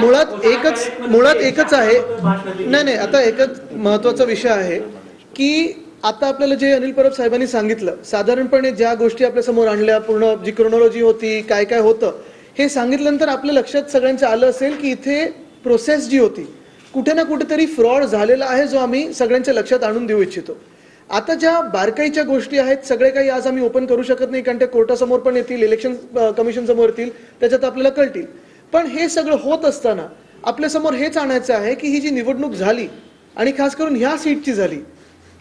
मुळात एकच आहे. नाही, आता एकच महत्त्वाचा विषय आहे की आता आपल्याला जे अनिल परब साहेबांनी सांगितलं, साधारणपणे ज्या गोष्टी आपल्या समोर आणल्या, पूर्ण जी क्रोनॉलॉजी होती, काय काय होतं, हे सांगितल्यानंतर आपल्या लक्षात सगळ्यांचं आलं असेल की इथे प्रोसेस जी होती, कुठे ना कुठेतरी फ्रॉड झालेला आहे, जो आम्ही सगळ्यांच्या लक्षात आणून देऊ इच्छितो. आता ज्या बारकाईच्या गोष्टी आहेत, सगळे काही आज आम्ही ओपन करू शकत नाही, कारण ते कोर्टासमोर पण येतील, इलेक्शन कमिशन समोर येतील, त्याच्यात आपल्याला कळतील. पण हे सगळं होत असताना आपल्यासमोर हेच आणायचं आहे की ही जी निवडणूक झाली, आणि खास करून ह्या सीटची झाली,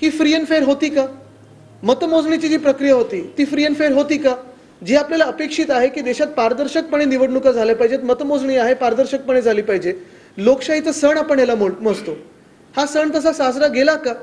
ही फ्री अँड फेअर होती का? मतमोजणीची जी प्रक्रिया होती ती फ्री अँड फेअर होती का? जी आपल्याला अपेक्षित आहे की देशात पारदर्शकपणे निवडणुका झाल्या पाहिजेत, मतमोजणी आहे पारदर्शकपणे झाली पाहिजे, लोकशाहीचा सण आपण याला मोजतो, हा सण तसा साजरा गेला का?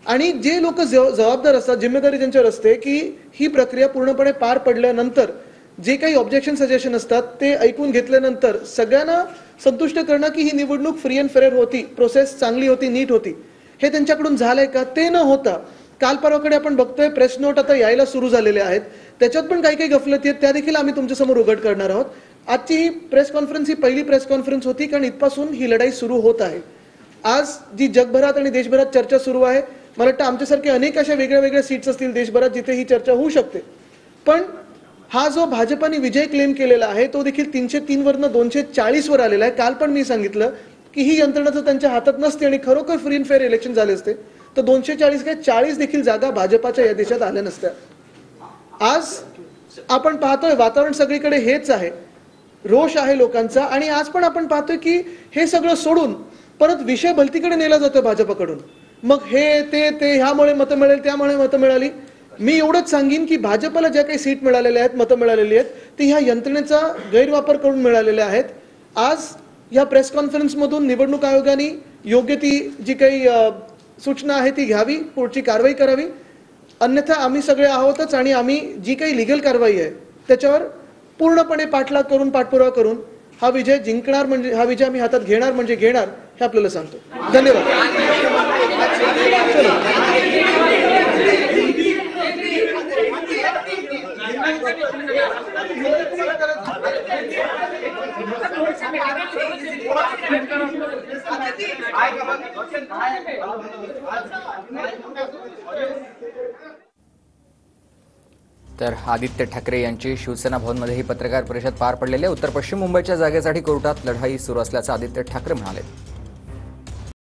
आणि जे लोक जबाबदार असतात, जिम्मेदारी त्यांच्यावर असते की ही प्रक्रिया पूर्णपणे पार पडल्यानंतर जे काही ऑब्जेक्शन सजेशन असतात ते ऐकून घेतल्यानंतर सगळ्यांना संतुष्ट करणं की ही निवडणूक फ्री अँड फेअर होती, प्रोसेस चांगली होती, नीट होती, हे त्यांच्याकडून झालंय का? ते न होता काल परवाकडे आपण बघतोय प्रेस नोट आता यायला सुरू झालेले आहेत, त्याच्यात पण काही काही गफलती आहेत, त्या देखील आम्ही तुमच्यासमोर उघड करणार आहोत. आजची ही प्रेस कॉन्फरन्स ही पहिली प्रेस कॉन्फरन्स होती, कारण इथपासून ही लढाई सुरू होत आहे. आज जी जगभरात आणि देशभरात चर्चा सुरू आहे, मला वाटतं आमच्यासारखे अनेक अशा वेगळ्या वेगळ्या सीट्स असतील देशभरात जिथे ही चर्चा होऊ शकते. पण हा जो भाजपाने विजय क्लेम केलेला आहे तो देखील 303 वरनं 240 वर आलेला आहे. काल पण मी सांगितलं की ही यंत्रणा जर त्यांच्या हातात नसते आणि खरोखर फ्री अँड फेअर इलेक्शन झाले असते तर 240 काय 40 देखील जागा भाजपाच्या या देशात आल्या नसत्या. आज आपण पाहतोय वातावरण सगळीकडे हेच आहे, रोष आहे लोकांचा, आणि आज पण आपण पाहतोय की हे सगळं सोडून परत विषय भलतीकडे नेला जातोय भाजपकडून. मग हे ते ह्यामुळे मतं मिळेल, त्यामुळे मतं मिळाली. मी एवढंच सांगेन की भाजपला ज्या काही सीट मिळालेल्या आहेत, मतं मिळालेली आहेत, ती ह्या यंत्रणेचा गैरवापर करून मिळालेल्या आहेत. आज या प्रेस कॉन्फरन्समधून निवडणूक आयोगाने योग्य ती जी काही सूचना आहे ती घ्यावी, पुढची कारवाई करावी. अन्यथा आम्ही सगळे आहोतच, आणि आम्ही जी काही लिगल कारवाई आहे त्याच्यावर पूर्णपणे पाठलाग करून, पाठपुरावा करून हा विजय जिंकणार, म्हणजे हा विजय आम्ही हातात घेणार म्हणजे घेणार, हे आपल्याला सांगतो. धन्यवाद. तर आदित्य ठाकरे यांची शिवसेना भवनमध्ये ही पत्रकार परिषद पार पडलेली आहे. उत्तर पश्चिम मुंबईच्या जागेसाठी कोर्टात लढाई सुरू असल्याचं आदित्य ठाकरे म्हणाले.